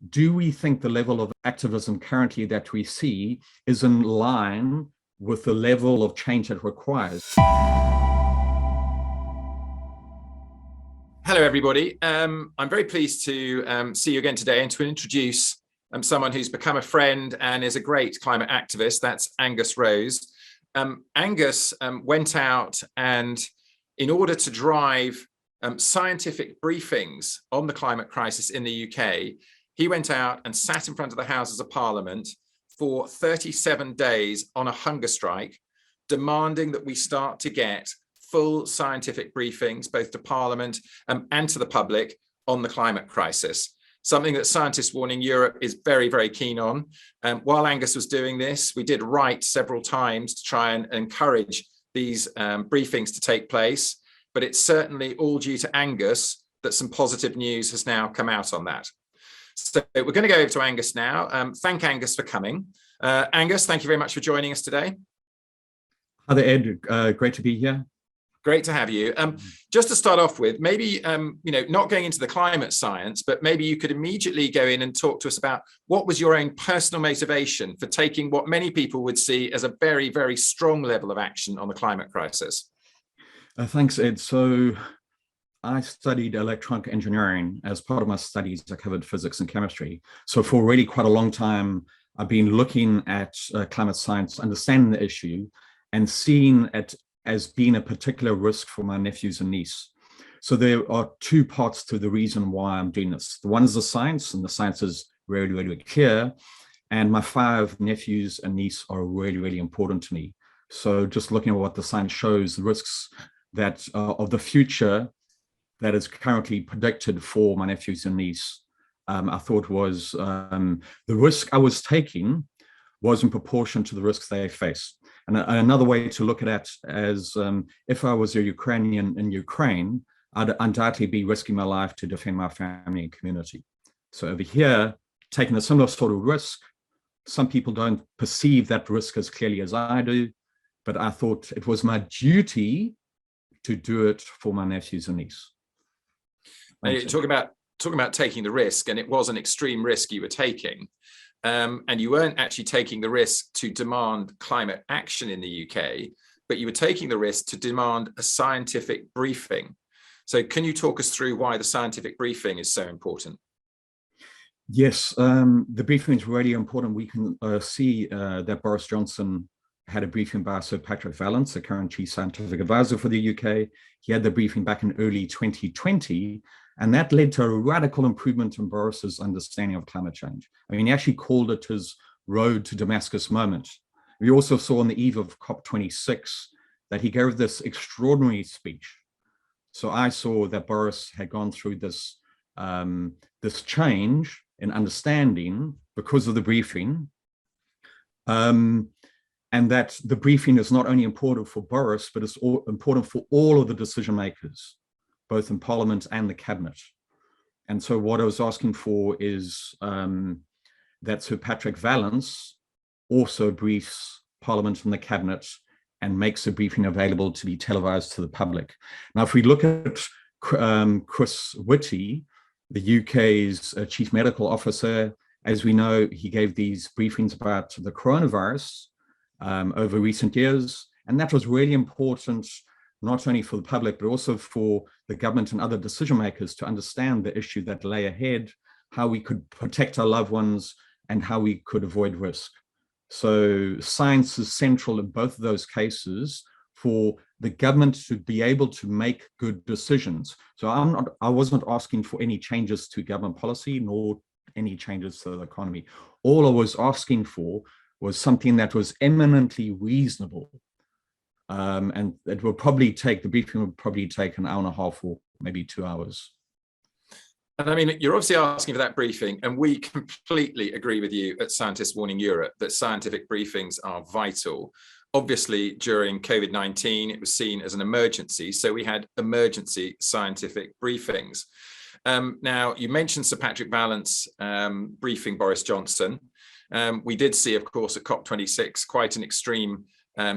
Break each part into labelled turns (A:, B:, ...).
A: do we think the level of activism currently that we see is in line with the level of change it requires?
B: Hello, everybody. I'm very pleased to see you again today and to introduce someone who's become a friend and is a great climate activist. That's Angus Rose. Angus went out and, in order to drive scientific briefings on the climate crisis in the UK, he went out and sat in front of the Houses of Parliament for 37 days on a hunger strike, demanding that we start to get full scientific briefings, both to Parliament and to the public, on the climate crisis. Something that Scientists Warning Europe is very, very keen on. While Angus was doing this, we did write several times to try and encourage these briefings to take place, but it's certainly all due to Angus that some positive news has now come out on that. So we're going to go over to Angus now. Thank Angus for coming. Angus, thank you very much for joining us today.
A: Hi there, Ed. Great to be here.
B: Great to have you. Just to start off with, maybe, not going into the climate science, but maybe you could immediately go in and talk to us about what was your own personal motivation for taking what many people would see as a very, very strong level of action on the climate crisis.
A: Thanks, Ed. So I studied electronic engineering. As part of my studies, I covered physics and chemistry. So for really quite a long time, I've been looking at climate science, understanding the issue, and seeing it as being a particular risk for my nephews and niece. So there are two parts to the reason why I'm doing this. The one is the science, and the science is really, really clear. And my 5 nephews and niece are really, really important to me. So just looking at what the science shows, the risks that of the future that is currently predicted for my nephews and niece, I thought was the risk I was taking was in proportion to the risks they face. And another way to look at it as if I was a Ukrainian in Ukraine, I'd undoubtedly be risking my life to defend my family and community. So over here, taking a similar sort of risk, some people don't perceive that risk as clearly as I do, but I thought it was my duty to do it for my nephews and niece.
B: Talking about taking the risk, and it was an extreme risk you were taking. And you weren't actually taking the risk to demand climate action in the UK, but you were taking the risk to demand a scientific briefing. So can you talk us through why the scientific briefing is so important?
A: Yes, the briefing is really important. We can see that Boris Johnson had a briefing by Sir Patrick Vallance, the current chief scientific advisor for the UK. He had the briefing back in early 2020. And that led to a radical improvement in Boris's understanding of climate change. I mean, he actually called it his road to Damascus moment. We also saw on the eve of COP26 that he gave this extraordinary speech. So I saw that Boris had gone through this, this change in understanding because of the briefing, and that the briefing is not only important for Boris, but it's important for all of the decision makers, both in Parliament and the Cabinet. And so what I was asking for is that Sir Patrick Vallance also briefs Parliament and the Cabinet and makes a briefing available to be televised to the public. Now, if we look at Chris Whitty, the UK's chief medical officer, as we know, he gave these briefings about the coronavirus over recent years. And that was really important, not only for the public, but also for the government and other decision makers to understand the issue that lay ahead, how we could protect our loved ones, and how we could avoid risk. So science is central in both of those cases for the government to be able to make good decisions. So I wasn't asking for any changes to government policy, nor any changes to the economy. All I was asking for was something that was eminently reasonable. And it will probably take, the briefing would probably take an hour and a half or maybe 2 hours.
B: And I mean, you're obviously asking for that briefing, and we completely agree with you at Scientists Warning Europe that scientific briefings are vital. Obviously, during COVID-19, it was seen as an emergency, so we had emergency scientific briefings. Now, you mentioned Sir Patrick Vallance briefing Boris Johnson. We did see, of course, at COP26 quite an extreme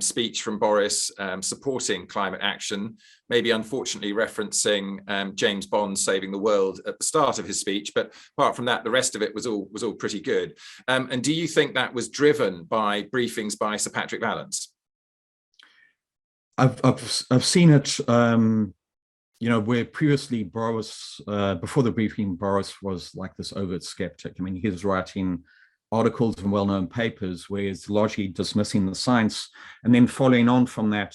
B: speech from Boris supporting climate action, maybe unfortunately referencing James Bond saving the world at the start of his speech. But apart from that, the rest of it was all pretty good. And do you think that was driven by briefings by Sir Patrick Vallance?
A: I've seen it. Where previously Boris, before the briefing, Boris was like this overt skeptic. I mean, he was writing articles in well-known papers where he's largely dismissing the science. And then following on from that,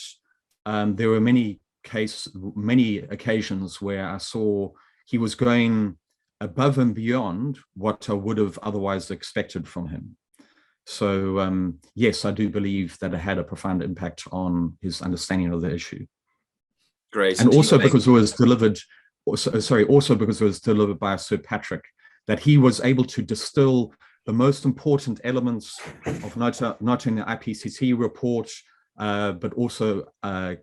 A: there were many occasions where I saw he was going above and beyond what I would have otherwise expected from him. So yes, I do believe that it had a profound impact on his understanding of the issue.
B: Great.
A: And also because it was delivered, also because it was delivered by Sir Patrick, that he was able to distill the most important elements of not only the IPCC report, but also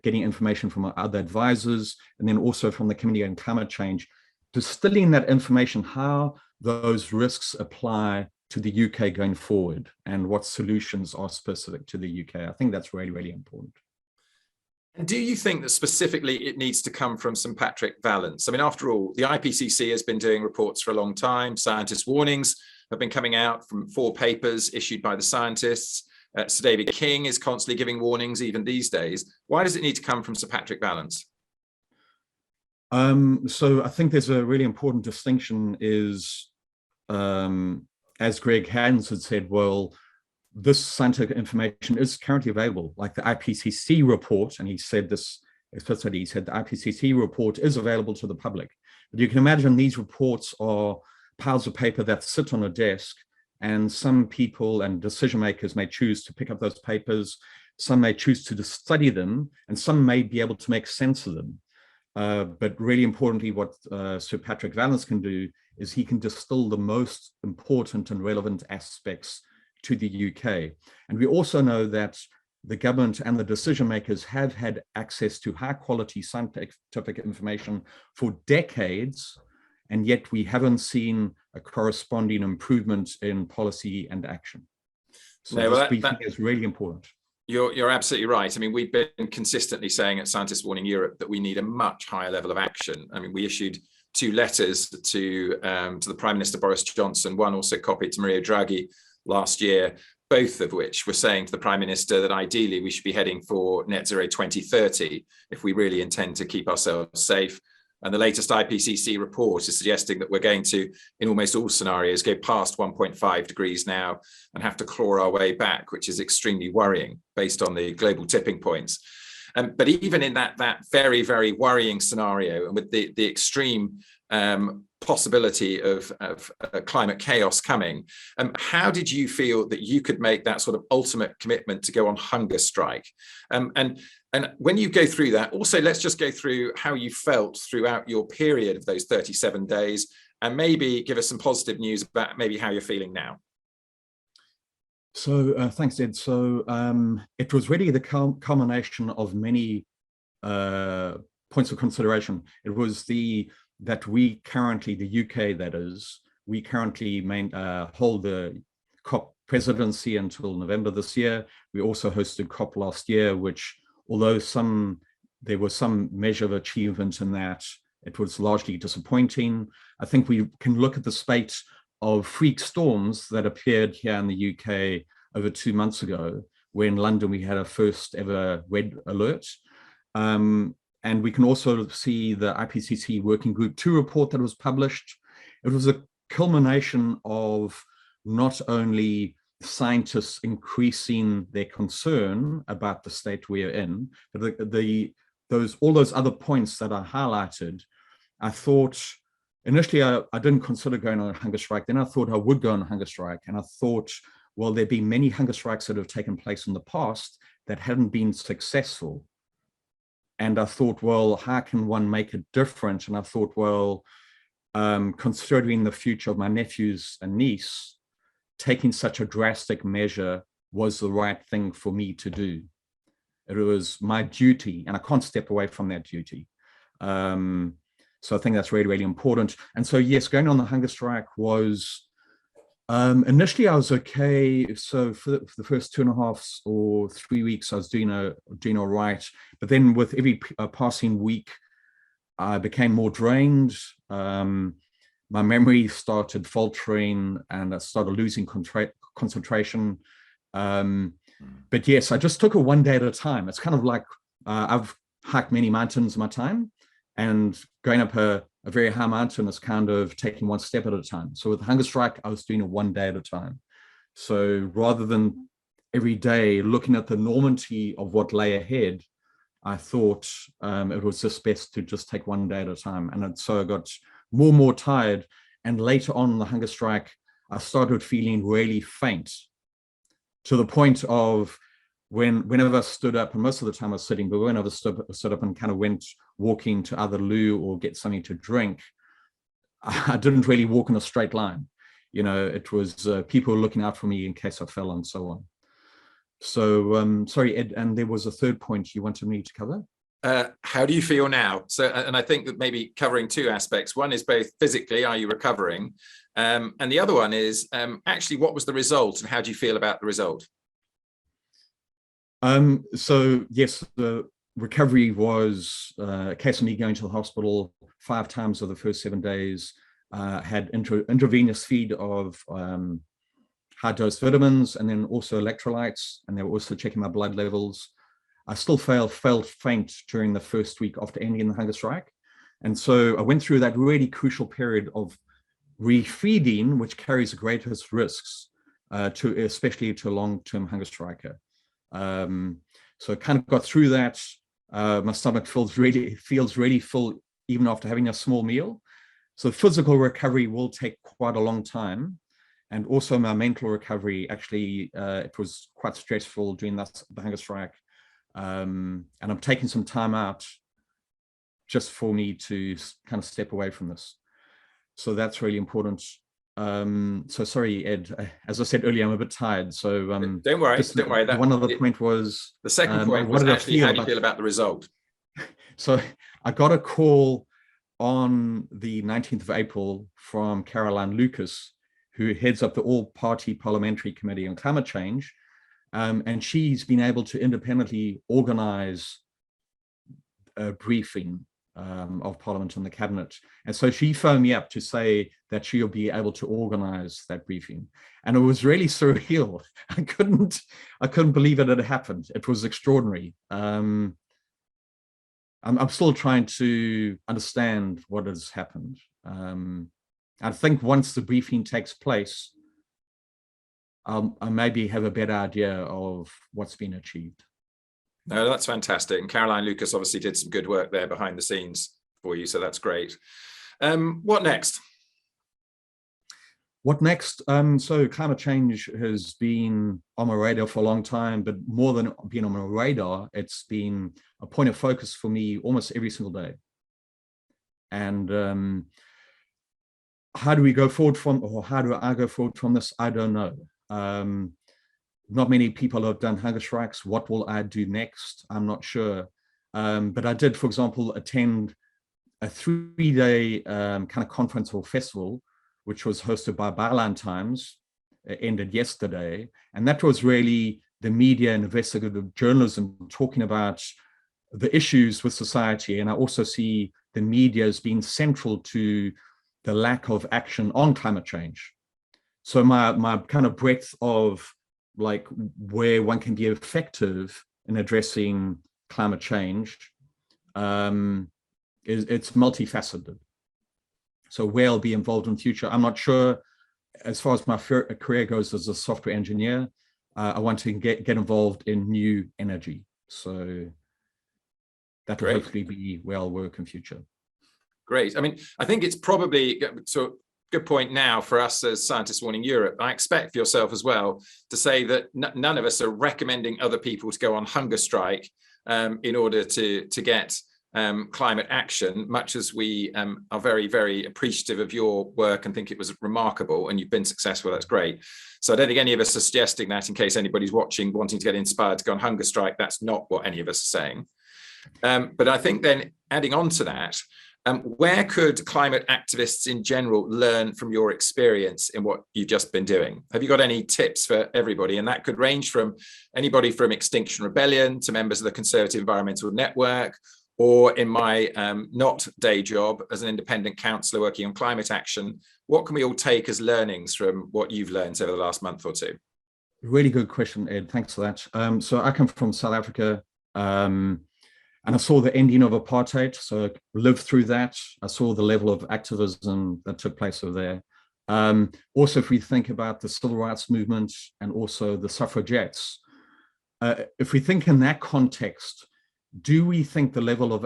A: getting information from other advisors, and then also from the Committee on Climate Change, distilling that information, how those risks apply to the UK going forward and what solutions are specific to the UK. I think that's really, really important.
B: And do you think that specifically it needs to come from Sir Patrick Vallance? I mean, after all, the IPCC has been doing reports for a long time. Scientists' warnings have been coming out from 4 papers issued by the scientists. Sir David King is constantly giving warnings even these days. Why does it need to come from Sir Patrick Vallance?
A: So I think there's a really important distinction is, as Greg Hans had said, well, this scientific information is currently available, like the IPCC report, and he said this explicitly, he said the IPCC report is available to the public. But you can imagine these reports are piles of paper that sit on a desk, and some people and decision makers may choose to pick up those papers, some may choose to study them, and some may be able to make sense of them. But really importantly, what Sir Patrick Vallance can do is he can distill the most important and relevant aspects to the UK. And we also know that the government and the decision makers have had access to high quality scientific information for decades, and yet we haven't seen a corresponding improvement in policy and action. So this briefing is really important.
B: You're absolutely right. I mean, we've been consistently saying at Scientists Warning Europe that we need a much higher level of action. I mean, we issued 2 letters to the Prime Minister Boris Johnson, one also copied to Mario Draghi last year, both of which were saying to the Prime Minister that ideally we should be heading for net zero 2030 if we really intend to keep ourselves safe. And the latest IPCC report is suggesting that we're going to, in almost all scenarios, go past 1.5 degrees now and have to claw our way back, which is extremely worrying based on the global tipping points. But even in that very, very worrying scenario, and with the extreme possibility of climate chaos coming, how did you feel that you could make that sort of ultimate commitment to go on hunger strike? And when you go through that, also let's just go through how you felt throughout your period of those 37 days, and maybe give us some positive news about maybe how you're feeling now.
A: So thanks, Ed. So it was really the culmination of many points of consideration. It was that we currently, the UK that is, we currently hold the COP presidency until November this year. We also hosted COP last year, which, although there was some measure of achievement in that, it was largely disappointing. I think we can look at the spate of freak storms that appeared here in the UK over 2 months ago, where in London we had our first ever red alert. And we can also see the IPCC Working Group 2 report that was published. It was a culmination of not only scientists increasing their concern about the state we are in, but all those other points that are highlighted. I thought, initially I didn't consider going on a hunger strike. Then I thought I would go on a hunger strike. And I thought, well, there'd been many hunger strikes that have taken place in the past that hadn't been successful. And I thought, well, how can one make it different? And I thought, well, considering the future of my nephews and niece, taking such a drastic measure was the right thing for me to do. It was my duty, and I can't step away from that duty. So I think that's really, really important. And so, yes, going on the hunger strike was Initially, I was okay. So for the first 2.5 or 3 weeks, I was doing all right. But then with every passing week, I became more drained. My memory started faltering, and I started losing concentration. But yes, I just took it one day at a time. It's kind of like I've hiked many mountains in my time, and going up a very high mountain is kind of taking one step at a time. So with Hunger Strike, I was doing it one day at a time. So rather than every day looking at the enormity of what lay ahead, I thought it was just best to just take one day at a time. And so I got more and more tired. And later on in the Hunger Strike, I started feeling really faint, to the point of whenever I stood up, and most of the time I was sitting, but whenever I stood up and kind of went walking to either loo or get something to drink, I didn't really walk in a straight line. It was people looking out for me in case I fell and so on. So sorry, Ed, and there was a third point you wanted me to cover.
B: How do you feel now? So, and I think that maybe covering two aspects. One is both physically, are you recovering? And the other one is actually, what was the result and how do you feel about the result?
A: So yes, the recovery was a case of me going to the hospital 5 times over the first 7 days, had intravenous feed of high dose vitamins and then also electrolytes, and they were also checking my blood levels. I still felt faint during the first week after ending the hunger strike. And so I went through that really crucial period of refeeding, which carries the greatest risks, especially to a long-term hunger striker. So I kind of got through that. My stomach feels really full even after having a small meal. So physical recovery will take quite a long time. And also my mental recovery, actually, it was quite stressful during the hunger strike. And I'm taking some time out just for me to kind of step away from this. So that's really important. So sorry, Ed, as I said earlier, I'm a bit tired. So
B: don't worry.
A: That one other point was
B: the second point was actually how do you feel about the result?
A: So I got a call on the 19th of April from Caroline Lucas, who heads up the all-party parliamentary committee on climate change. And she's been able to independently organize a briefing of Parliament and the Cabinet. And so she phoned me up to say that she'll be able to organize that briefing. And it was really surreal. I couldn't believe it had happened. It was extraordinary. I'm still trying to understand what has happened. I think once the briefing takes place, I maybe have a better idea of what's been achieved.
B: No, that's fantastic. And Caroline Lucas obviously did some good work there behind the scenes for you, so that's great. What next?
A: What next? So climate change has been on my radar for a long time, but more than being on my radar, it's been a point of focus for me almost every single day. And how do we go forward from, or how do I go forward from this? I don't know. Not many people have done hunger strikes. What will I do next? I'm not sure. But I did, for example, attend a 3-day kind of conference or festival, which was hosted by Byline Times. It ended yesterday. And that was really the media and investigative journalism talking about the issues with society. And I also see the media as being central to the lack of action on climate change. So my kind of breadth of like where one can be effective in addressing climate change, it's multifaceted. So where I'll be involved in the future, I'm not sure. As far as my career goes as a software engineer, I want to get involved in new energy. So that will hopefully be where I'll work in future.
B: Great. I mean, I think it's probably so good point now for us as Scientists Warning Europe. I expect for yourself as well to say that none of us are recommending other people to go on hunger strike in order to get climate action, much as we are very, very appreciative of your work and think it was remarkable and you've been successful. That's great. So I don't think any of us are suggesting that in case anybody's watching, wanting to get inspired to go on hunger strike. That's not what any of us are saying. But I think then adding on to that, Where could climate activists in general learn from your experience in what you've just been doing? Have you got any tips for everybody? And that could range from anybody from Extinction Rebellion to members of the Conservative Environmental Network, or in my not day job as an independent councillor working on climate action. What can we all take as learnings from what you've learned over the last month or two?
A: Really good question, Ed. Thanks for that. So I come from South Africa, and I saw the ending of apartheid. So I lived through that. I saw the level of activism that took place over there. Also, if we think about the civil rights movement and also the suffragettes, if we think in that context, do we think the level of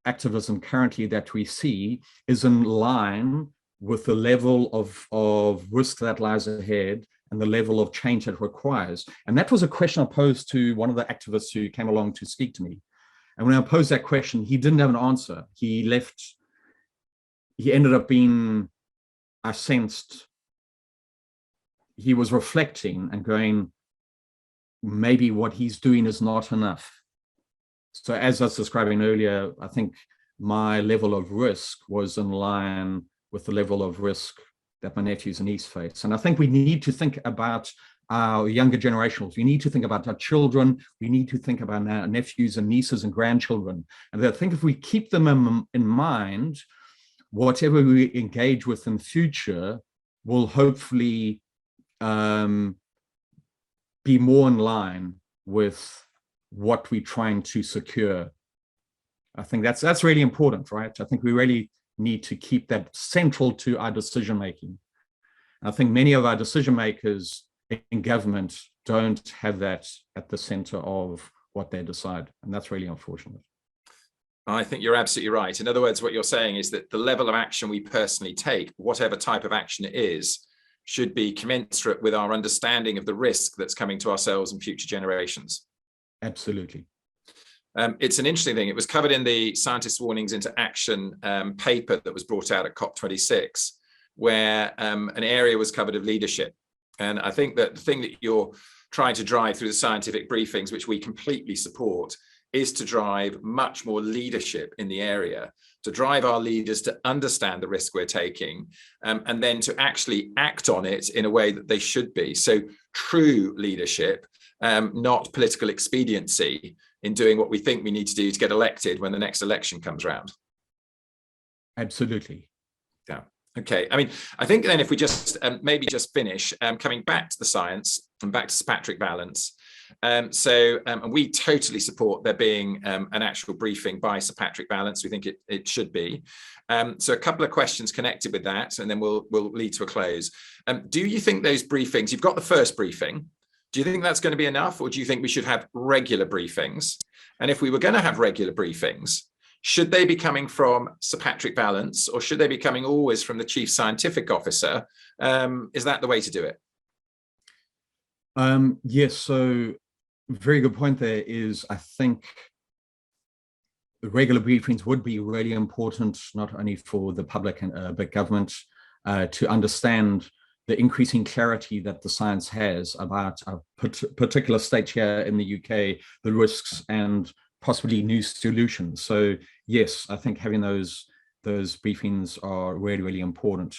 A: activism currently that we see is in line with the level of risk that lies ahead and the level of change that requires? And that was a question I posed to one of the activists who came along to speak to me. And when I posed that question, he didn't have an answer. He ended up being, I sensed, he was reflecting and going, maybe what he's doing is not enough. So as I was describing earlier, I think my level of risk was in line with the level of risk that my nephews and niece face. And I think we need to think about our younger generations. We need to think about our children. We need to think about our nephews and nieces and grandchildren. And I think if we keep them in mind, whatever we engage with in future will hopefully be more in line with what we're trying to secure. I think that's really important, right? I think we really need to keep that central to our decision making. I think many of our decision makers in government don't have that at the center of what they decide, and that's really unfortunate.
B: I think you're absolutely right. In other words, what you're saying is that the level of action we personally take, whatever type of action it is, should be commensurate with our understanding of the risk that's coming to ourselves and future generations.
A: Absolutely.
B: It's an interesting thing. It was covered in the Scientists' Warnings into Action paper that was brought out at COP26, where an area was covered of leadership. And I think that the thing that you're trying to drive through the scientific briefings, which we completely support, is to drive much more leadership in the area, to drive our leaders to understand the risk we're taking, and then to actually act on it in a way that they should be. So true leadership, not political expediency in doing what we think we need to do to get elected when the next election comes around.
A: Absolutely.
B: Yeah. Okay. I mean, I think then if we just maybe just finish coming back to the science and back to Sir Patrick Vallance. And we totally support there being an actual briefing by Sir Patrick Vallance. We think it should be. So a couple of questions connected with that, and then we'll lead to a close. Do you think those briefings, you've got the first briefing, do you think that's going to be enough, or do you think we should have regular briefings? And if we were going to have regular briefings, should they be coming from Sir Patrick Vallance, or should they be coming always from the Chief Scientific Officer? Is that the way to do it?
A: Yes, so very good point there is, I think the regular briefings would be really important, not only for the public and but government, to understand the increasing clarity that the science has about a particular state here in the UK, the risks and possibly new solutions. So yes, I think having those briefings are really, really important.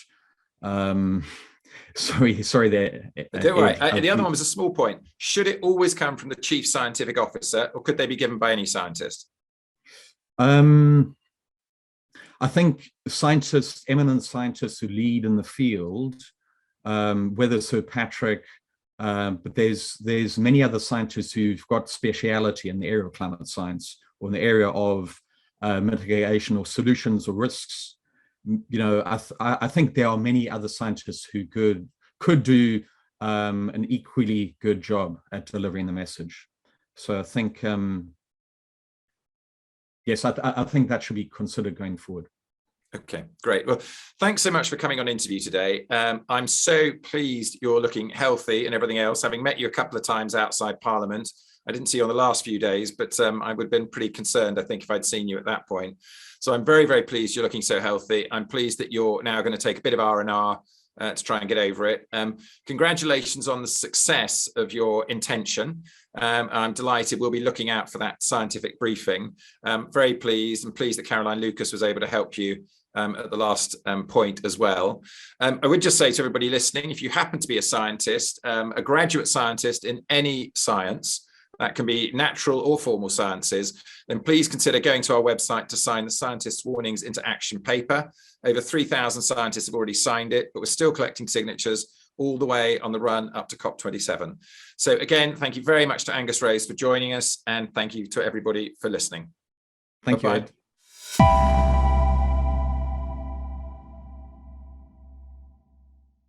A: Sorry there.
B: Don't worry. The other one was a small point. Should it always come from the Chief Scientific Officer, or could they be given by any scientist?
A: I think scientists, eminent scientists who lead in the field, whether Sir Patrick, but there's many other scientists who've got speciality in the area of climate science or in the area of mitigation or solutions or risks. You know, I think there are many other scientists who could do an equally good job at delivering the message. So I think, yes, I think that should be considered going forward.
B: Okay, great. Well, thanks so much for coming on interview today. I'm so pleased you're looking healthy and everything else, having met you a couple of times outside Parliament. I didn't see you on the last few days, but I would have been pretty concerned, I think, if I'd seen you at that point. So I'm very, very pleased you're looking so healthy. I'm pleased that you're now going to take a bit of R&R to try and get over it. Congratulations on the success of your intention. I'm delighted. We'll be looking out for that scientific briefing. Very pleased that Caroline Lucas was able to help you at the last point as well. I would just say to everybody listening, if you happen to be a scientist, a graduate scientist in any science, that can be natural or formal sciences, then please consider going to our website to sign the Scientist's Warnings into Action paper. Over 3,000 scientists have already signed it, but we're still collecting signatures all the way on the run up to COP27. So again, thank you very much to Angus Rose for joining us, and thank you to everybody for listening.
A: Thank you,
B: Bye-bye.
A: Ed.